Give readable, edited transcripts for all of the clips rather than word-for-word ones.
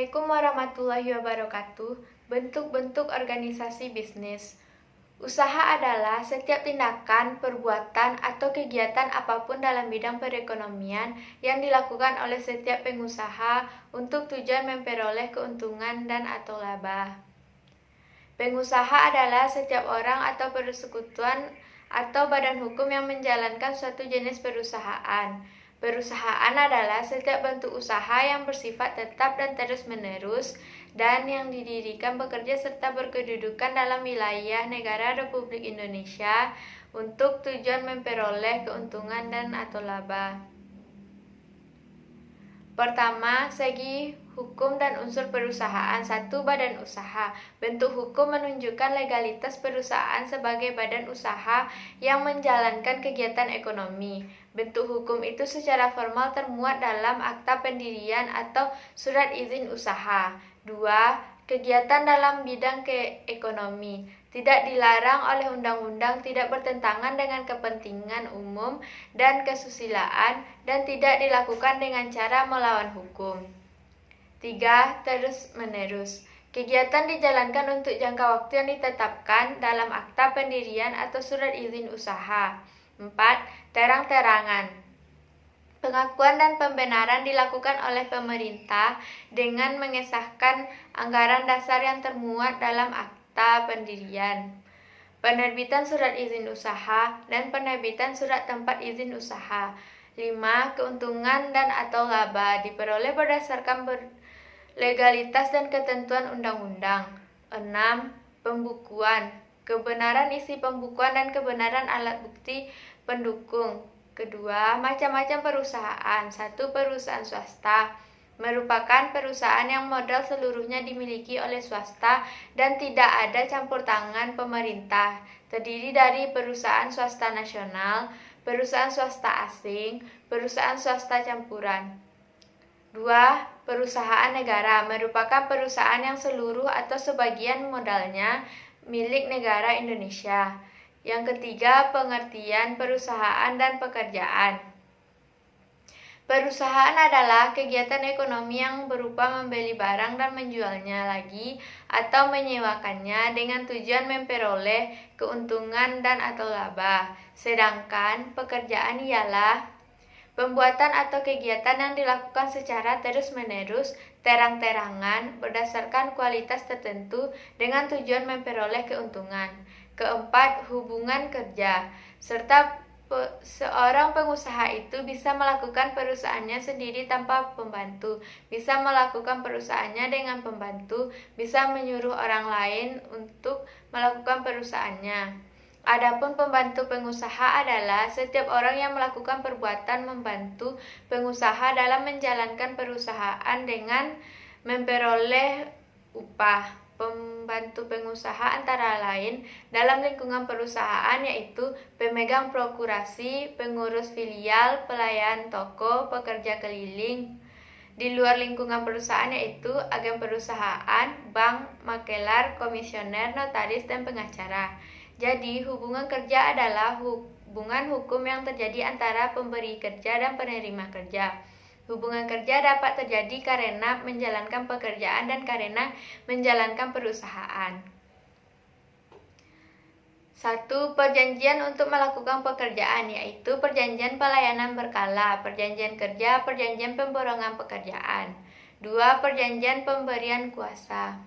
Assalamualaikum warahmatullahi wabarakatuh. Bentuk-bentuk organisasi bisnis. Usaha adalah setiap tindakan, perbuatan, atau kegiatan apapun dalam bidang perekonomian yang dilakukan oleh setiap pengusaha untuk tujuan memperoleh keuntungan dan atau laba. Pengusaha adalah setiap orang atau persekutuan atau badan hukum yang menjalankan suatu jenis perusahaan. Perusahaan adalah setiap bentuk usaha yang bersifat tetap dan terus-menerus dan yang didirikan, bekerja, serta berkedudukan dalam wilayah negara Republik Indonesia untuk tujuan memperoleh keuntungan dan atau laba. Pertama, segi hukum dan unsur perusahaan. 1. Badan usaha. Bentuk hukum menunjukkan legalitas perusahaan sebagai badan usaha yang menjalankan kegiatan ekonomi. Bentuk hukum itu secara formal termuat dalam akta pendirian atau surat izin usaha. 2. Kegiatan dalam bidang ekonomi tidak dilarang oleh undang-undang, tidak bertentangan dengan kepentingan umum dan kesusilaan, dan tidak dilakukan dengan cara melawan hukum. 3. Terus-menerus. Kegiatan dijalankan untuk jangka waktu yang ditetapkan dalam akta pendirian atau surat izin usaha. 4. Terang-terangan. Pengakuan dan pembenaran dilakukan oleh pemerintah dengan mengesahkan anggaran dasar yang termuat dalam akta pendirian, penerbitan surat izin usaha, dan penerbitan surat tempat izin usaha. 5. Keuntungan dan atau laba diperoleh berdasarkan legalitas dan ketentuan undang-undang. 6. Pembukuan, kebenaran isi pembukuan dan kebenaran alat bukti pendukung. Kedua, macam-macam perusahaan. 1. Perusahaan swasta merupakan perusahaan yang modal seluruhnya dimiliki oleh swasta dan tidak ada campur tangan pemerintah. Terdiri dari perusahaan swasta nasional, perusahaan swasta asing, perusahaan swasta campuran. 2. Perusahaan negara merupakan perusahaan yang seluruh atau sebagian modalnya milik negara Indonesia. Yang ketiga, pengertian perusahaan dan pekerjaan. Perusahaan adalah kegiatan ekonomi yang berupa membeli barang dan menjualnya lagi atau menyewakannya dengan tujuan memperoleh keuntungan dan atau laba. Sedangkan pekerjaan ialah pembuatan atau kegiatan yang dilakukan secara terus-menerus, terang-terangan, berdasarkan kualitas tertentu dengan tujuan memperoleh keuntungan. Keempat, hubungan kerja, serta seorang pengusaha itu bisa melakukan perusahaannya sendiri tanpa pembantu, bisa melakukan perusahaannya dengan pembantu, bisa menyuruh orang lain untuk melakukan perusahaannya. Adapun pembantu pengusaha adalah setiap orang yang melakukan perbuatan membantu pengusaha dalam menjalankan perusahaan dengan memperoleh upah. Pembantu pengusaha antara lain dalam lingkungan perusahaan yaitu pemegang prokurasi, pengurus filial, pelayan toko, pekerja keliling. Di luar lingkungan perusahaan yaitu agen perusahaan, bank, makelar, komisioner, notaris, dan pengacara. Jadi, hubungan kerja adalah hubungan hukum yang terjadi antara pemberi kerja dan penerima kerja. Hubungan kerja dapat terjadi karena menjalankan pekerjaan dan karena menjalankan perusahaan. 1. Perjanjian untuk melakukan pekerjaan, yaitu perjanjian pelayanan berkala, perjanjian kerja, perjanjian pemborongan pekerjaan. 2. Perjanjian pemberian kuasa.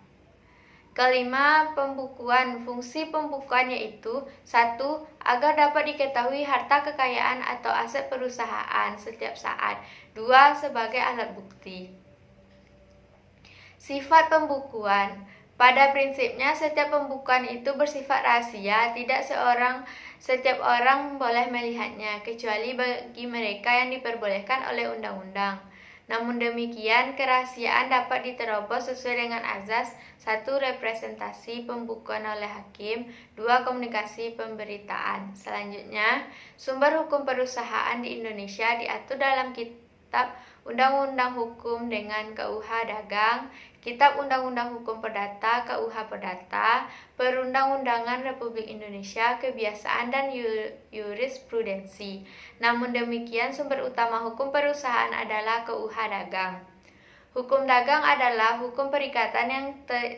Kelima, pembukuan. Fungsi pembukuan yaitu 1. Agar dapat diketahui harta kekayaan atau aset perusahaan setiap saat. 2. Sebagai alat bukti. Sifat pembukuan. Pada prinsipnya setiap pembukuan itu bersifat rahasia, tidak setiap orang boleh melihatnya, kecuali bagi mereka yang diperbolehkan oleh undang-undang. Namun demikian, kerahasiaan dapat diterobos sesuai dengan azas. 1. Representasi pembukuan oleh hakim. 2. Komunikasi pemberitaan. Selanjutnya, sumber hukum perusahaan di Indonesia diatur dalam Kitab Undang-Undang Hukum dengan KUH Dagang, Kitab Undang-Undang Hukum Perdata, KUH Perdata, Perundang-undangan Republik Indonesia, Kebiasaan dan Jurisprudensi. Namun demikian, sumber utama hukum perusahaan adalah KUH Dagang. Hukum dagang adalah hukum perikatan yang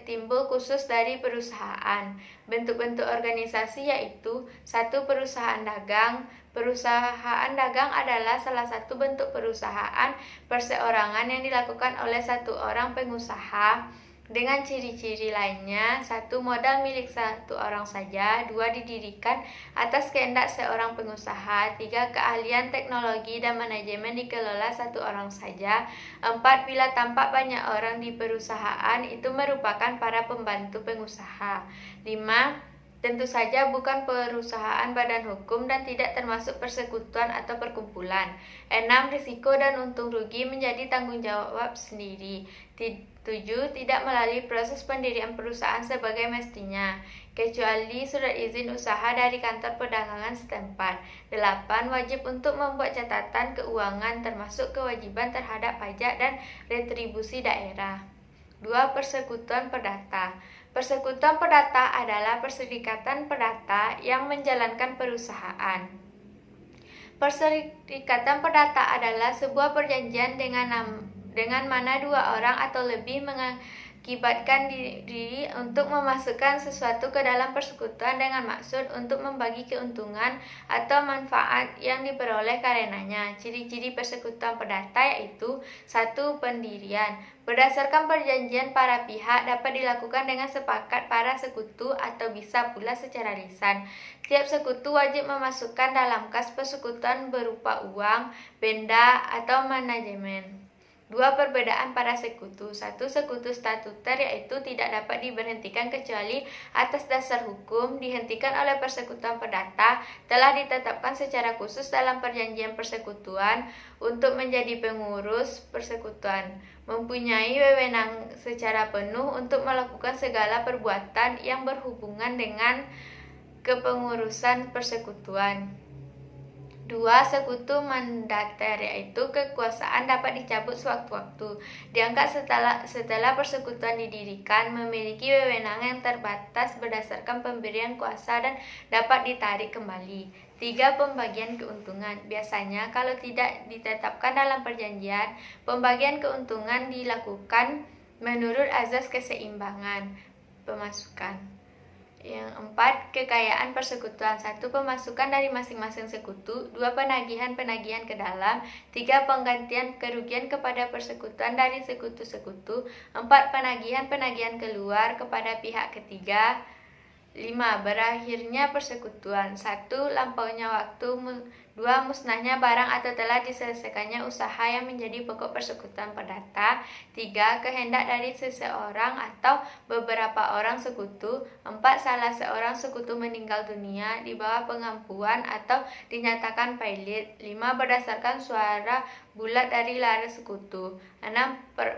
timbul khusus dari perusahaan. Bentuk-bentuk organisasi yaitu 1. Perusahaan dagang. Perusahaan dagang adalah salah satu bentuk perusahaan perseorangan yang dilakukan oleh satu orang pengusaha dengan ciri-ciri lainnya. 1. Modal milik satu orang saja. 2. Didirikan atas kehendak seorang pengusaha. 3. Keahlian teknologi dan manajemen dikelola satu orang saja. 4. Bila tampak banyak orang di perusahaan, itu merupakan para pembantu pengusaha. 5. Tentu saja bukan perusahaan badan hukum dan tidak termasuk persekutuan atau perkumpulan. 6. Risiko dan untung rugi menjadi tanggung jawab sendiri. 7. Tidak melalui proses pendirian perusahaan sebagai mestinya, kecuali surat izin usaha dari kantor perdagangan setempat. 8. Wajib untuk membuat catatan keuangan termasuk kewajiban terhadap pajak dan retribusi daerah. 2. Persekutuan perdata. Persekutuan perdata adalah perserikatan perdata yang menjalankan perusahaan. Perserikatan perdata adalah sebuah perjanjian dengan mana dua orang atau lebih mengakibatkan diri untuk memasukkan sesuatu ke dalam persekutuan dengan maksud untuk membagi keuntungan atau manfaat yang diperoleh karenanya. Ciri-ciri persekutuan perdata yaitu 1. Pendirian. Berdasarkan perjanjian para pihak dapat dilakukan dengan sepakat para sekutu atau bisa pula secara lisan. Tiap sekutu wajib memasukkan dalam kas persekutuan berupa uang, benda, atau manajemen. 2. Perbedaan para sekutu. 1. Sekutu statuter yaitu tidak dapat diberhentikan kecuali atas dasar hukum, dihentikan oleh persekutuan perdata, telah ditetapkan secara khusus dalam perjanjian persekutuan untuk menjadi pengurus persekutuan, mempunyai wewenang secara penuh untuk melakukan segala perbuatan yang berhubungan dengan kepengurusan persekutuan. 2. Sekutu mandater yaitu kekuasaan dapat dicabut sewaktu-waktu, diangkat setelah persekutuan didirikan, memiliki wewenang yang terbatas berdasarkan pemberian kuasa dan dapat ditarik kembali. 3. Pembagian keuntungan. Biasanya kalau tidak ditetapkan dalam perjanjian, pembagian keuntungan dilakukan menurut azas keseimbangan pemasukan. Yang 4. Kekayaan persekutuan. 1. Pemasukan dari masing-masing sekutu. 2. Penagihan ke dalam. 3. Penggantian kerugian kepada persekutuan dari sekutu-sekutu. 4. Penagihan keluar kepada pihak ketiga. 5. Berakhirnya persekutuan. 1. Lampaunya waktu. 2. Musnahnya barang atau telah diselesaikannya usaha yang menjadi pokok persekutuan perdata. 3. Kehendak dari seseorang atau beberapa orang sekutu. 4. Salah seorang sekutu meninggal dunia di bawah pengampuan atau dinyatakan pailit. 5. Berdasarkan suara bulat dari lara sekutu. 6.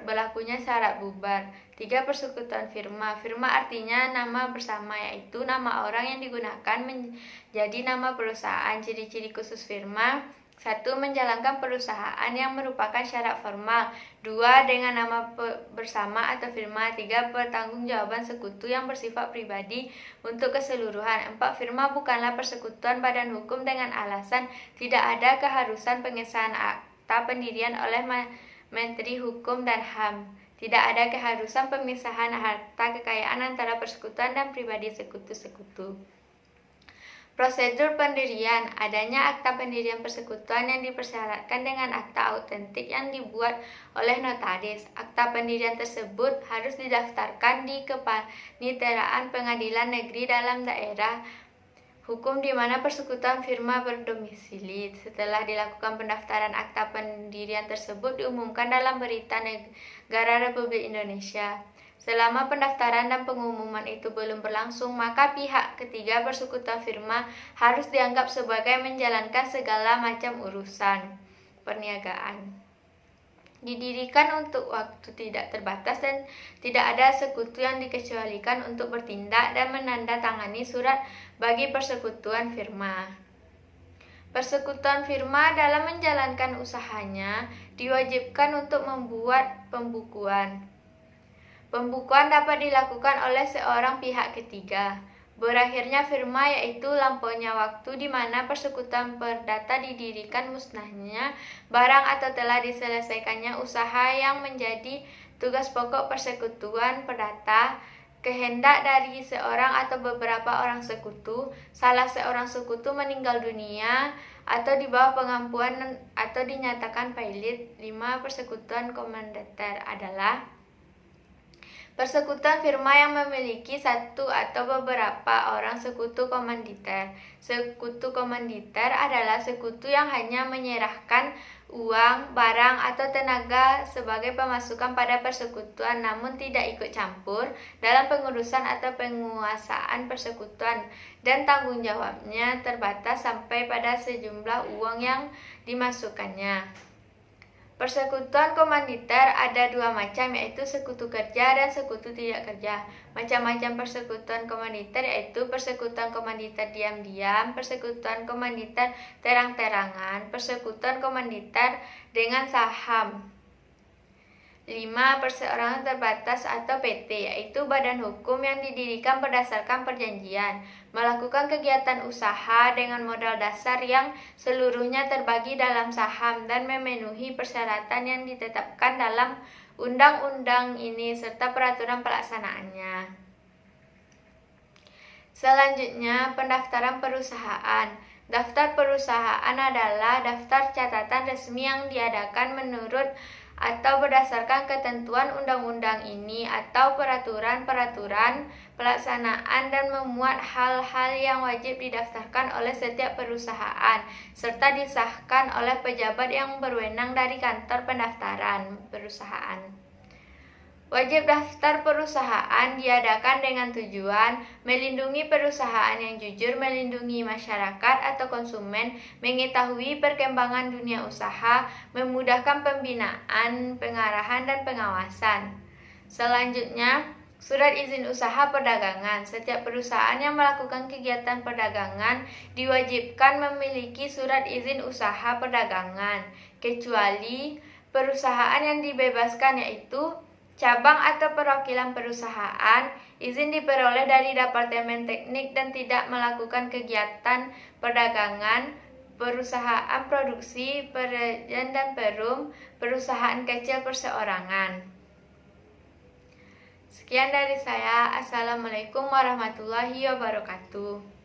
Berlakunya syarat bubar. 3. Persekutuan firma. Firma artinya nama bersama, yaitu nama orang yang digunakan menjadi nama perusahaan. Ciri-ciri khusus firma. 1. Menjalankan perusahaan yang merupakan syarat formal. 2. Dengan nama bersama atau firma. 3. Pertanggungjawaban sekutu yang bersifat pribadi untuk keseluruhan. 4. Firma bukanlah persekutuan badan hukum dengan alasan tidak ada keharusan pengesahan akta pendirian oleh Menteri Hukum dan HAM. Tidak ada keharusan pemisahan harta kekayaan antara persekutuan dan pribadi sekutu-sekutu. Prosedur pendirian. Adanya akta pendirian persekutuan yang dipersyaratkan dengan akta autentik yang dibuat oleh notaris. Akta pendirian tersebut harus didaftarkan di Kepaniteraan Pengadilan Negeri dalam daerah hukum di mana persekutuan firma berdomisili. Setelah dilakukan pendaftaran, akta pendirian tersebut diumumkan dalam Berita Negara Republik Indonesia. Selama pendaftaran dan pengumuman itu belum berlangsung, maka pihak ketiga persekutuan firma harus dianggap sebagai menjalankan segala macam urusan perniagaan. Didirikan untuk waktu tidak terbatas dan tidak ada sekutu yang dikecualikan untuk bertindak dan menandatangani surat bagi persekutuan firma. Persekutuan firma dalam menjalankan usahanya diwajibkan untuk membuat pembukuan. Pembukuan dapat dilakukan oleh seorang pihak ketiga. Berakhirnya firma yaitu lampaunya waktu di mana persekutuan perdata didirikan, musnahnya barang atau telah diselesaikannya usaha yang menjadi tugas pokok persekutuan perdata, kehendak dari seorang atau beberapa orang sekutu, salah seorang sekutu meninggal dunia atau di bawah pengampuan atau dinyatakan pailit. 5. Persekutuan komandater adalah persekutuan firma yang memiliki satu atau beberapa orang sekutu komanditer. Sekutu komanditer adalah sekutu yang hanya menyerahkan uang, barang, atau tenaga sebagai pemasukan pada persekutuan, namun tidak ikut campur dalam pengurusan atau penguasaan persekutuan, dan tanggung jawabnya terbatas sampai pada sejumlah uang yang dimasukkannya. Persekutuan komanditer ada dua macam, yaitu sekutu kerja dan sekutu tidak kerja. Macam-macam persekutuan komanditer yaitu persekutuan komanditer diam-diam, persekutuan komanditer terang-terangan, persekutuan komanditer dengan saham. 5. Perseorangan terbatas atau PT, yaitu badan hukum yang didirikan berdasarkan perjanjian, melakukan kegiatan usaha dengan modal dasar yang seluruhnya terbagi dalam saham dan memenuhi persyaratan yang ditetapkan dalam undang-undang ini serta peraturan pelaksanaannya. Selanjutnya, pendaftaran perusahaan. Daftar perusahaan adalah daftar catatan resmi yang diadakan menurut atau berdasarkan ketentuan undang-undang ini atau peraturan-peraturan pelaksanaan, dan memuat hal-hal yang wajib didaftarkan oleh setiap perusahaan serta disahkan oleh pejabat yang berwenang dari kantor pendaftaran perusahaan. Wajib daftar perusahaan diadakan dengan tujuan melindungi perusahaan yang jujur, melindungi masyarakat atau konsumen, mengetahui perkembangan dunia usaha, memudahkan pembinaan, pengarahan, dan pengawasan. Selanjutnya, surat izin usaha perdagangan. Setiap perusahaan yang melakukan kegiatan perdagangan diwajibkan memiliki surat izin usaha perdagangan, kecuali perusahaan yang dibebaskan, yaitu cabang atau perwakilan perusahaan. Izin diperoleh dari Departemen Teknik dan tidak melakukan kegiatan perdagangan, perusahaan produksi, perejen dan perum, perusahaan kecil perseorangan. Sekian dari saya. Assalamualaikum warahmatullahi wabarakatuh.